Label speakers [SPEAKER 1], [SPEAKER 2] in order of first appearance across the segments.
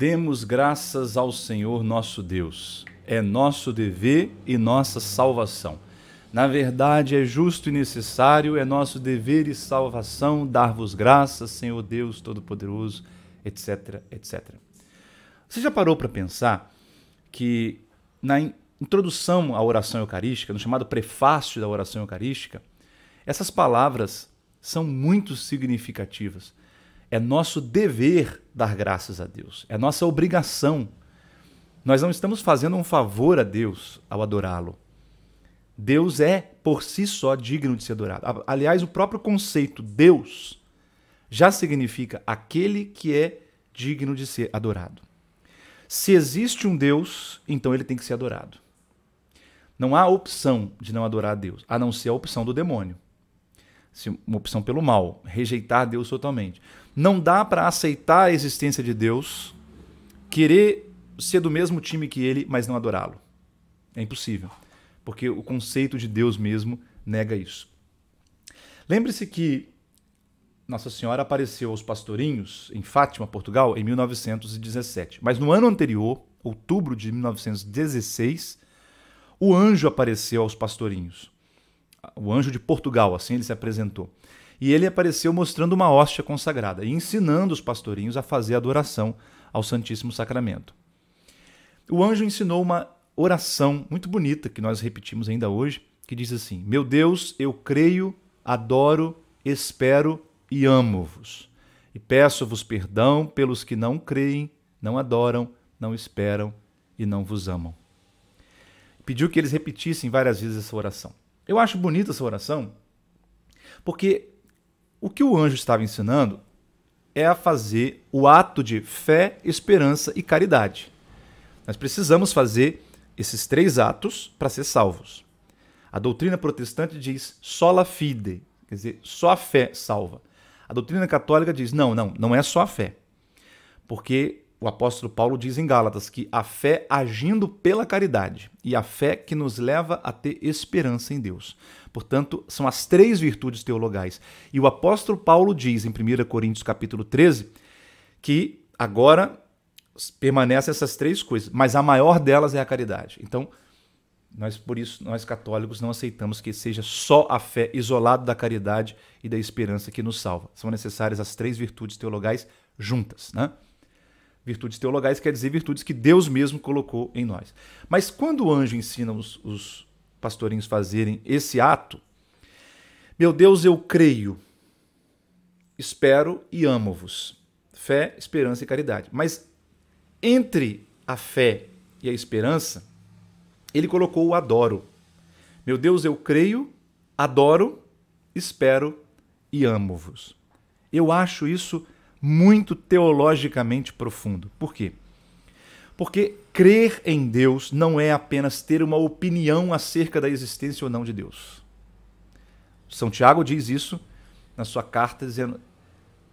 [SPEAKER 1] Demos graças ao Senhor nosso Deus. É nosso dever e nossa salvação. Na verdade, é justo e necessário, é nosso dever e salvação dar-vos graças, Senhor Deus Todo-Poderoso, etc, etc. Você já parou para pensar que na introdução à oração eucarística, no chamado prefácio da oração eucarística, essas palavras são muito significativas. É nosso dever dar graças a Deus. É nossa obrigação. Nós não estamos fazendo um favor a Deus ao adorá-lo. Deus é, por si só, digno de ser adorado. Aliás, o próprio conceito Deus já significa aquele que é digno de ser adorado. Se existe um Deus, então ele tem que ser adorado. Não há opção de não adorar a Deus, a não ser a opção do demônio. Uma opção pelo mal, rejeitar Deus totalmente. Não dá para aceitar a existência de Deus, querer ser do mesmo time que ele, mas não adorá-lo. É impossível, porque o conceito de Deus mesmo nega isso. Lembre-se que Nossa Senhora apareceu aos pastorinhos em Fátima, Portugal, em 1917. Mas no ano anterior, outubro de 1916, o anjo apareceu aos pastorinhos. O anjo de Portugal, assim ele se apresentou. E ele apareceu mostrando uma hóstia consagrada e ensinando os pastorinhos a fazer adoração ao Santíssimo Sacramento. O anjo ensinou uma oração muito bonita, que nós repetimos ainda hoje, que diz assim: Meu Deus, eu creio, adoro, espero e amo-vos. E peço-vos perdão pelos que não creem, não adoram, não esperam e não vos amam. Pediu que eles repetissem várias vezes essa oração. Eu acho bonita essa oração, porque o que o anjo estava ensinando é a fazer o ato de fé, esperança e caridade. Nós precisamos fazer esses três atos para ser salvos. A doutrina protestante diz sola fide, quer dizer, só a fé salva. A doutrina católica diz não é só a fé. Porque o apóstolo Paulo diz em Gálatas que a fé agindo pela caridade e a fé que nos leva a ter esperança em Deus. Portanto, são as três virtudes teologais. E o apóstolo Paulo diz em 1 Coríntios capítulo 13 que agora permanecem essas três coisas, mas a maior delas é a caridade. Então, por isso, nós católicos não aceitamos que seja só a fé isolada da caridade e da esperança que nos salva. São necessárias as três virtudes teologais juntas, né? Virtudes teologais quer dizer virtudes que Deus mesmo colocou em nós. Mas quando o anjo ensina os pastorinhos fazerem esse ato, meu Deus, eu creio, espero e amo-vos. Fé, esperança e caridade. Mas entre a fé e a esperança, ele colocou o adoro. Meu Deus, eu creio, adoro, espero e amo-vos. Eu acho isso muito teologicamente profundo. Por quê? Porque crer em Deus não é apenas ter uma opinião acerca da existência ou não de Deus. São Tiago diz isso na sua carta, dizendo: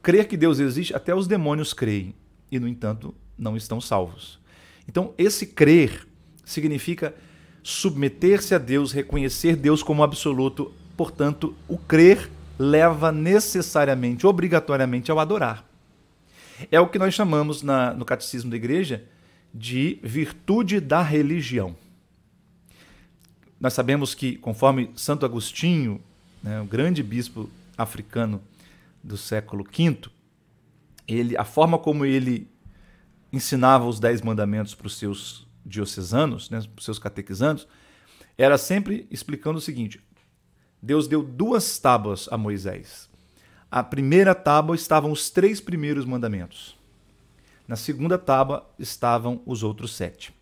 [SPEAKER 1] crer que Deus existe, até os demônios creem, e, no entanto, não estão salvos. Então, esse crer significa submeter-se a Deus, reconhecer Deus como absoluto. Portanto, o crer leva necessariamente, obrigatoriamente, ao adorar. É o que nós chamamos no Catecismo da Igreja de virtude da religião. Nós sabemos que, conforme Santo Agostinho, né, o grande bispo africano do século V, a forma como ele ensinava os 10 mandamentos para os seus diocesanos, né, para os seus catequizandos, era sempre explicando o seguinte: Deus deu 2 tábuas a Moisés. A primeira tábua estavam os 3 primeiros mandamentos. Na segunda tábua estavam os outros 7.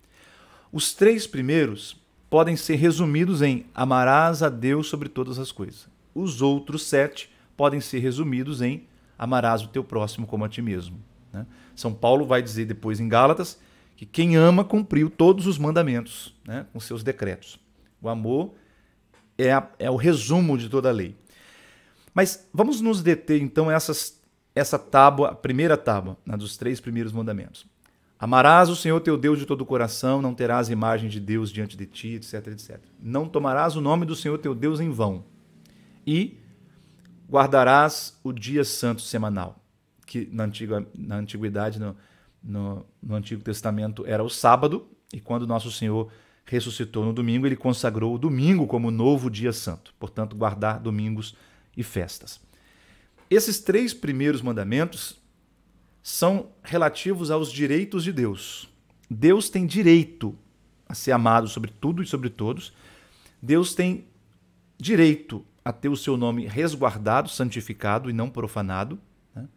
[SPEAKER 1] Os 3 primeiros podem ser resumidos em amarás a Deus sobre todas as coisas. Os outros 7 podem ser resumidos em amarás o teu próximo como a ti mesmo. Né? São Paulo vai dizer depois em Gálatas que quem ama cumpriu todos os mandamentos, né, com seus decretos. O amor é o resumo de toda a lei. Mas vamos nos deter, então, essa tábua, a primeira tábua, né, dos 3 primeiros mandamentos. Amarás o Senhor teu Deus de todo o coração, não terás imagem de Deus diante de ti, etc, etc. Não tomarás o nome do Senhor teu Deus em vão. E guardarás o dia santo semanal, que na antiguidade, No Antigo Testamento era o sábado, e quando Nosso Senhor ressuscitou no domingo, ele consagrou o domingo como novo dia santo. Portanto, guardar domingos e festas. Esses 3 primeiros mandamentos são relativos aos direitos de Deus. Deus tem direito a ser amado sobre tudo e sobre todos. Deus tem direito a ter o seu nome resguardado, santificado e não profanado, né?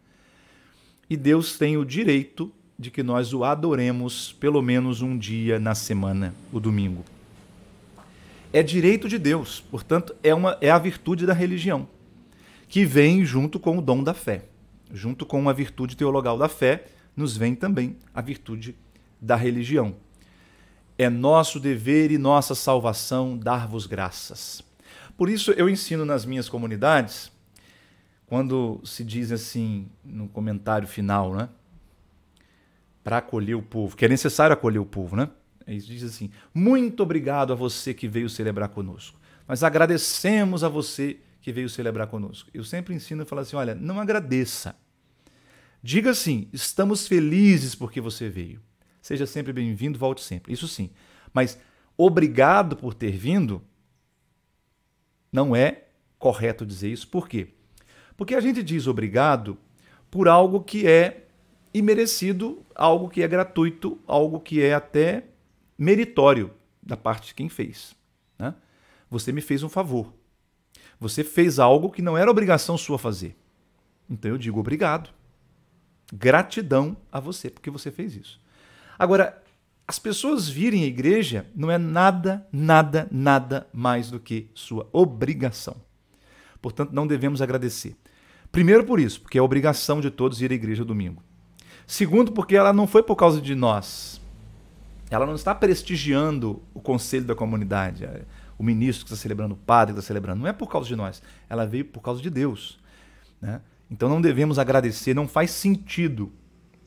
[SPEAKER 1] E Deus tem o direito de que nós o adoremos pelo menos um dia na semana, o domingo. É direito de Deus, portanto, é a virtude da religião, que vem junto com o dom da fé. Junto com a virtude teologal da fé, nos vem também a virtude da religião. É nosso dever e nossa salvação dar-vos graças. Por isso eu ensino nas minhas comunidades, quando se diz assim, no comentário final, né? Para acolher o povo, que é necessário acolher o povo, né? Eles dizem assim: muito obrigado a você que veio celebrar conosco. Nós agradecemos a você que veio celebrar conosco. Eu sempre ensino e falo assim: olha, não agradeça. Diga assim: estamos felizes porque você veio. Seja sempre bem-vindo, volte sempre. Isso sim. Mas obrigado por ter vindo, não é correto dizer isso. Por quê? Porque a gente diz obrigado por algo que é imerecido, algo que é gratuito, algo que é até meritório da parte de quem fez, né? Você me fez um favor. Você fez algo que não era obrigação sua fazer. Então eu digo obrigado. Gratidão a você, porque você fez isso. Agora, as pessoas virem à igreja não é nada mais do que sua obrigação. Portanto, não devemos agradecer. Primeiro por isso, porque é obrigação de todos ir à igreja domingo. Segundo, porque ela não foi por causa de nós. Ela não está prestigiando o conselho da comunidade, o ministro que está celebrando, o padre que está celebrando. Não é por causa de nós. Ela veio por causa de Deus, né? Então não devemos agradecer, não faz sentido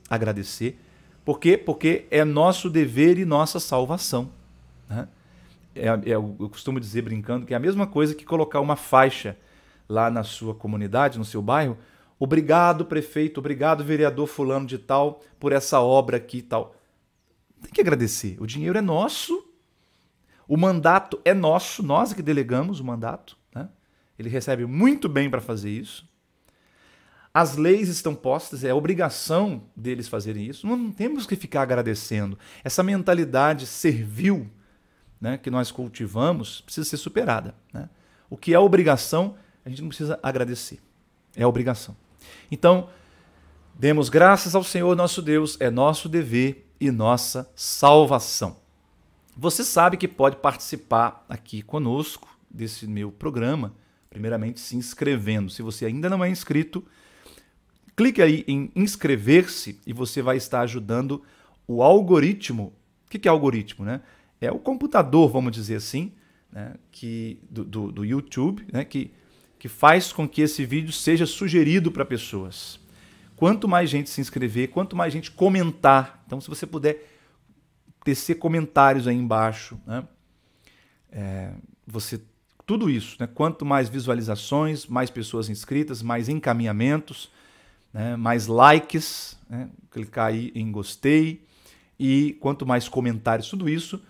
[SPEAKER 1] agradecer. Por quê? Porque é nosso dever e nossa salvação, né? Eu costumo dizer, brincando, que é a mesma coisa que colocar uma faixa lá na sua comunidade, no seu bairro: obrigado, prefeito, obrigado, vereador fulano de tal, por essa obra aqui e tal. Tem que agradecer. O dinheiro é nosso, o mandato é nosso, nós é que delegamos o mandato, né? Ele recebe muito bem para fazer isso. As leis estão postas, é obrigação deles fazerem isso. Não temos que ficar agradecendo. Essa mentalidade servil, né, que nós cultivamos precisa ser superada, né? O que é obrigação, a gente não precisa agradecer. É obrigação. Então, demos graças ao Senhor nosso Deus, é nosso dever e nossa salvação. Você sabe que pode participar aqui conosco desse meu programa, primeiramente se inscrevendo. Se você ainda não é inscrito, clique aí em inscrever-se e você vai estar ajudando o algoritmo. O que é algoritmo, né? É o computador, vamos dizer assim, né, do YouTube, né, que faz com que esse vídeo seja sugerido para pessoas. Quanto mais gente se inscrever, quanto mais gente comentar. Então, se você puder tecer comentários aí embaixo, né, tudo isso, né, quanto mais visualizações, mais pessoas inscritas, mais encaminhamentos, né, mais likes, né, clicar aí em gostei, e quanto mais comentários, tudo isso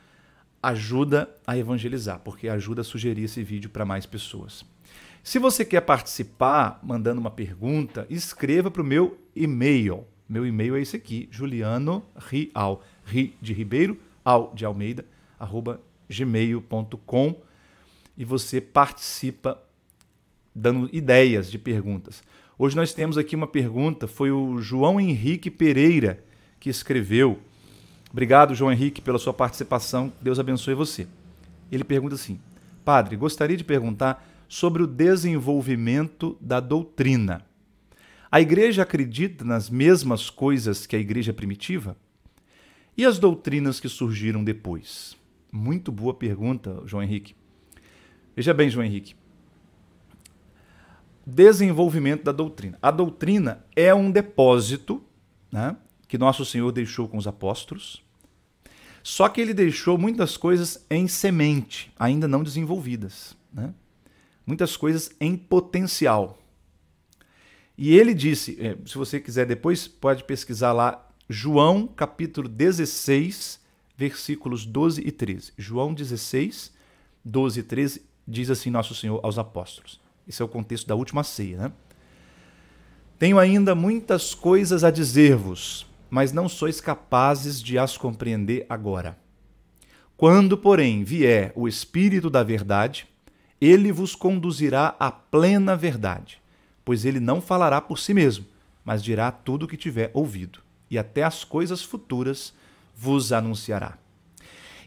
[SPEAKER 1] ajuda a evangelizar, porque ajuda a sugerir esse vídeo para mais pessoas. Se você quer participar mandando uma pergunta, escreva para o meu e-mail. Meu e-mail é esse aqui, juliano.rial, ri de Ribeiro, al de Almeida, @gmail.com, e você participa dando ideias de perguntas. Hoje nós temos aqui uma pergunta, foi o João Henrique Pereira que escreveu. Obrigado, João Henrique, pela sua participação. Deus abençoe você. Ele pergunta assim: Padre, gostaria de perguntar sobre o desenvolvimento da doutrina. A igreja acredita nas mesmas coisas que a igreja primitiva? E as doutrinas que surgiram depois? Muito boa pergunta, João Henrique. Veja bem, João Henrique. Desenvolvimento da doutrina. A doutrina é um depósito, né, que Nosso Senhor deixou com os apóstolos, só que ele deixou muitas coisas em semente, ainda não desenvolvidas, né? Muitas coisas em potencial. E ele disse, se você quiser depois, pode pesquisar lá João capítulo 16, versículos 12 e 13. João 16, 12 e 13 diz assim Nosso Senhor aos apóstolos. Esse é o contexto da última ceia, né? Tenho ainda muitas coisas a dizer-vos, mas não sois capazes de as compreender agora. Quando, porém, vier o Espírito da verdade, ele vos conduzirá à plena verdade, pois ele não falará por si mesmo, mas dirá tudo o que tiver ouvido, e até as coisas futuras vos anunciará.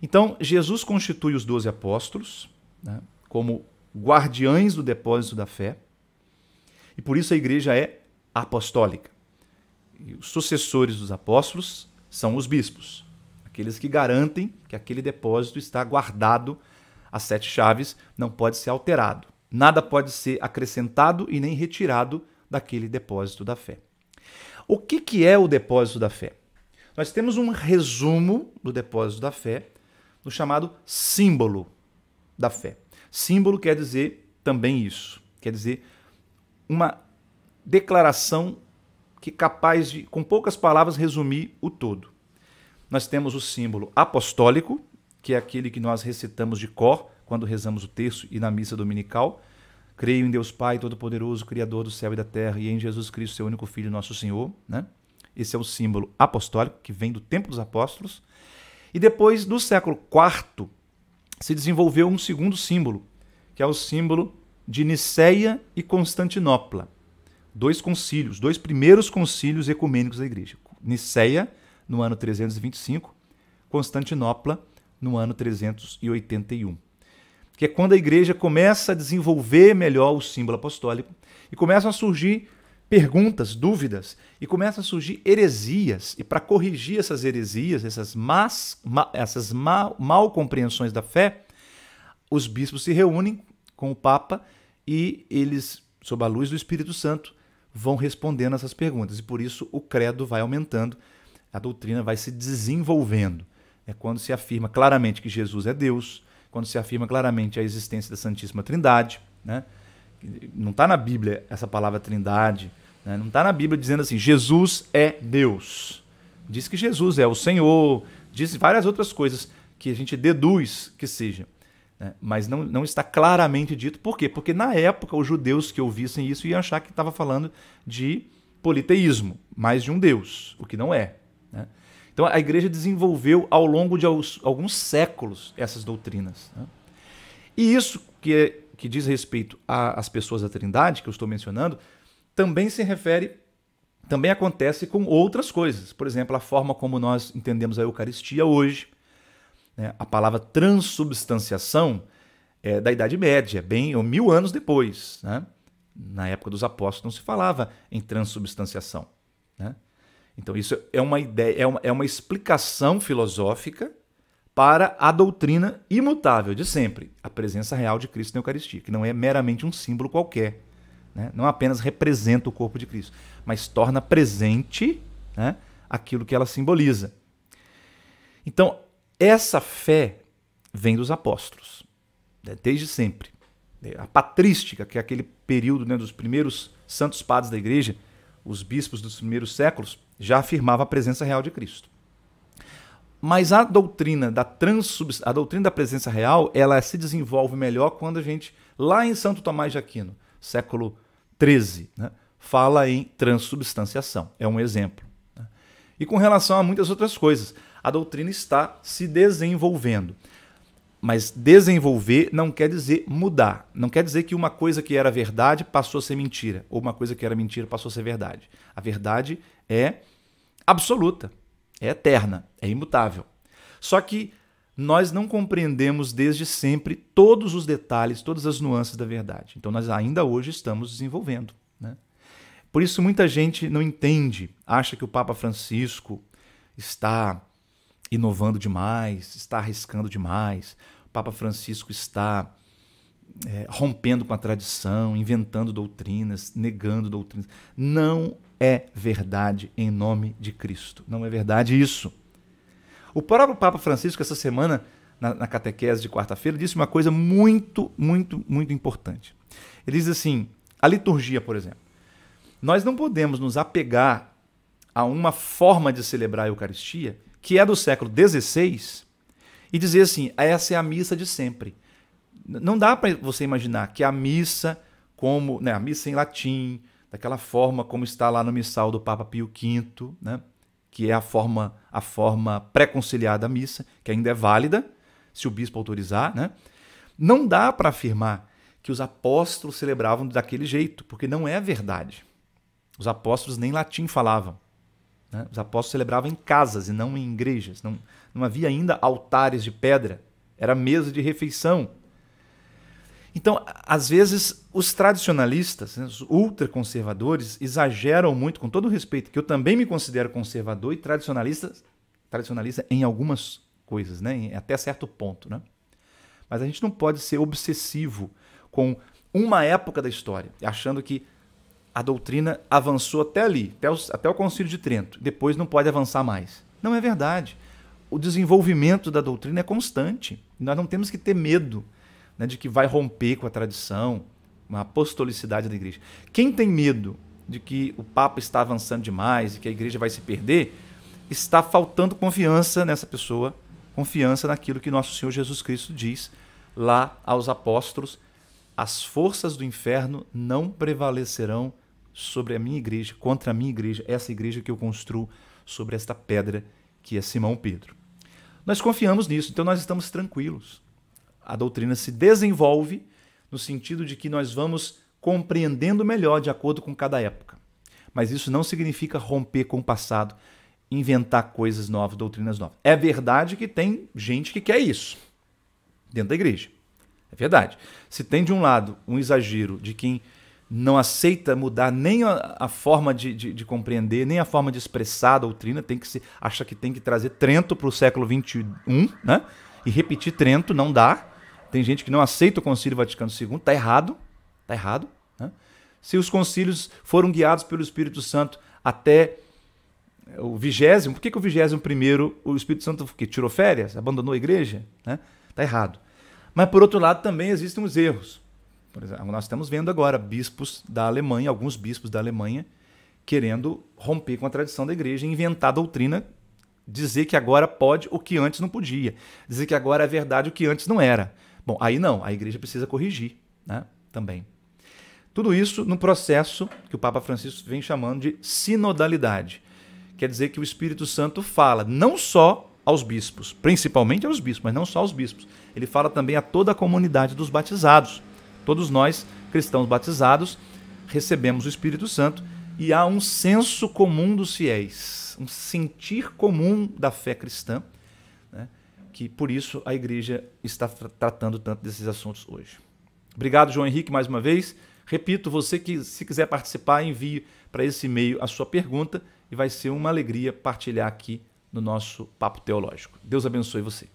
[SPEAKER 1] Então, Jesus constitui os 12 apóstolos, né, como guardiães do depósito da fé, e por isso a igreja é apostólica. E os sucessores dos apóstolos são os bispos, aqueles que garantem que aquele depósito está guardado, as 7 chaves, não pode ser alterado. Nada pode ser acrescentado e nem retirado daquele depósito da fé. O que é o depósito da fé? Nós temos um resumo do depósito da fé no chamado símbolo da fé. Símbolo quer dizer também isso, quer dizer uma declaração que é capaz de, com poucas palavras, resumir o todo. Nós temos o símbolo apostólico, que é aquele que nós recitamos de cor quando rezamos o terço e na missa dominical. Creio em Deus Pai Todo-Poderoso, Criador do céu e da terra, e em Jesus Cristo, seu único Filho, nosso Senhor. Né? Esse é o símbolo apostólico, que vem do tempo dos apóstolos. E depois, do século IV, se desenvolveu um segundo símbolo, que é o símbolo de Niceia e Constantinopla. 2 concílios, 2 primeiros concílios ecumênicos da igreja. Niceia, no ano 325, Constantinopla, no ano 381. Que é quando a igreja começa a desenvolver melhor o símbolo apostólico e começam a surgir perguntas, dúvidas, e começam a surgir heresias. E para corrigir essas heresias, essas mal compreensões da fé, os bispos se reúnem com o Papa e eles, sob a luz do Espírito Santo, vão respondendo essas perguntas. E por isso o credo vai aumentando, a doutrina vai se desenvolvendo. É quando se afirma claramente que Jesus é Deus, quando se afirma claramente a existência da Santíssima Trindade, né? Não está na Bíblia essa palavra trindade, né? Não está na Bíblia dizendo assim, Jesus é Deus. Diz que Jesus é o Senhor, diz várias outras coisas que a gente deduz que seja, né? Mas não está claramente dito. Por quê? Porque na época os judeus que ouvissem isso iam achar que estava falando de politeísmo, mais de um Deus, o que não é, né? Então a igreja desenvolveu ao longo de alguns séculos essas doutrinas, né? E isso que diz respeito às pessoas da Trindade, que eu estou mencionando, também também acontece com outras coisas. Por exemplo, a forma como nós entendemos a Eucaristia hoje, né? A palavra transubstanciação é da Idade Média, bem 1000 anos depois, né? Na época dos apóstolos não se falava em transubstanciação, né? Então isso é uma ideia, é uma explicação filosófica para a doutrina imutável de sempre, a presença real de Cristo na Eucaristia, que não é meramente um símbolo qualquer, né? Não apenas representa o corpo de Cristo, mas torna presente, né, aquilo que ela simboliza. Então, essa fé vem dos apóstolos, né, desde sempre. A patrística, que é aquele período, né, dos primeiros santos padres da igreja, os bispos dos primeiros séculos, já afirmava a presença real de Cristo. Mas a doutrina da presença real, ela se desenvolve melhor quando a gente, lá em Santo Tomás de Aquino, século XIII, né, fala em transubstanciação. É um exemplo, né? E com relação a muitas outras coisas, a doutrina está se desenvolvendo. Mas desenvolver não quer dizer mudar. Não quer dizer que uma coisa que era verdade passou a ser mentira, ou uma coisa que era mentira passou a ser verdade. A verdade é absoluta, é eterna, é imutável. Só que nós não compreendemos desde sempre todos os detalhes, todas as nuances da verdade. Então nós ainda hoje estamos desenvolvendo, né? Por isso muita gente não entende, acha que o Papa Francisco está inovando demais, está arriscando demais. O Papa Francisco está rompendo com a tradição, inventando doutrinas, negando doutrinas. Não é verdade em nome de Cristo. Não é verdade isso. O próprio Papa Francisco, essa semana, na catequese de quarta-feira, disse uma coisa muito, muito, muito importante. Ele diz assim, a liturgia, por exemplo. Nós não podemos nos apegar a uma forma de celebrar a Eucaristia que é do século XVI e dizer assim, essa é a missa de sempre. Não dá para você imaginar que a missa, como, né, a missa em latim, daquela forma como está lá no missal do Papa Pio V, né, que é a forma pré-conciliar da missa, que ainda é válida, se o bispo autorizar, né? Não dá para afirmar que os apóstolos celebravam daquele jeito, porque não é verdade. Os apóstolos nem latim falavam, né? Os apóstolos celebravam em casas e não em igrejas. Não havia ainda altares de pedra, era mesa de refeição. Então, às vezes, os tradicionalistas, né, os ultraconservadores, exageram muito, com todo o respeito, que eu também me considero conservador e tradicionalista em algumas coisas, né, até certo ponto, né? Mas a gente não pode ser obsessivo com uma época da história, achando que a doutrina avançou até ali, até o Concílio de Trento, depois não pode avançar mais. Não é verdade. O desenvolvimento da doutrina é constante. Nós não temos que ter medo, né, de que vai romper com a tradição, uma apostolicidade da igreja. Quem tem medo de que o Papa está avançando demais e que a igreja vai se perder, está faltando confiança nessa pessoa, confiança naquilo que nosso Senhor Jesus Cristo diz lá aos apóstolos: as forças do inferno não prevalecerão sobre a minha igreja, contra a minha igreja, essa igreja que eu construo sobre esta pedra que é Simão Pedro. Nós confiamos nisso, então nós estamos tranquilos. A doutrina se desenvolve no sentido de que nós vamos compreendendo melhor de acordo com cada época. Mas isso não significa romper com o passado, inventar coisas novas, doutrinas novas. É verdade que tem gente que quer isso dentro da igreja. É verdade. Se tem de um lado um exagero de quem não aceita mudar nem a forma de compreender, nem a forma de expressar a doutrina, acha que tem que trazer Trento para o século XXI, né? E repetir Trento, não dá. Tem gente que não aceita o Concílio Vaticano II, está errado, né? Se os concílios foram guiados pelo Espírito Santo até o 20º, por que o 21º o Espírito Santo tirou férias, abandonou a igreja? Né? Está errado. Mas, por outro lado, também existem os erros. Por exemplo, nós estamos vendo agora bispos da Alemanha, alguns bispos da Alemanha, querendo romper com a tradição da igreja, inventar doutrina, dizer que agora pode o que antes não podia, dizer que agora é verdade o que antes não era. Bom, aí não, a igreja precisa corrigir, né, também. Tudo isso no processo que o Papa Francisco vem chamando de sinodalidade. Quer dizer que o Espírito Santo fala não só aos bispos, principalmente aos bispos, mas não só aos bispos. Ele fala também a toda a comunidade dos batizados. Todos nós, cristãos batizados, recebemos o Espírito Santo e há um senso comum dos fiéis, um sentir comum da fé cristã, né, que por isso a igreja está tratando tanto desses assuntos hoje. Obrigado, João Henrique, mais uma vez. Repito, você que se quiser participar, envie para esse e-mail a sua pergunta e vai ser uma alegria partilhar aqui no nosso Papo Teológico. Deus abençoe você.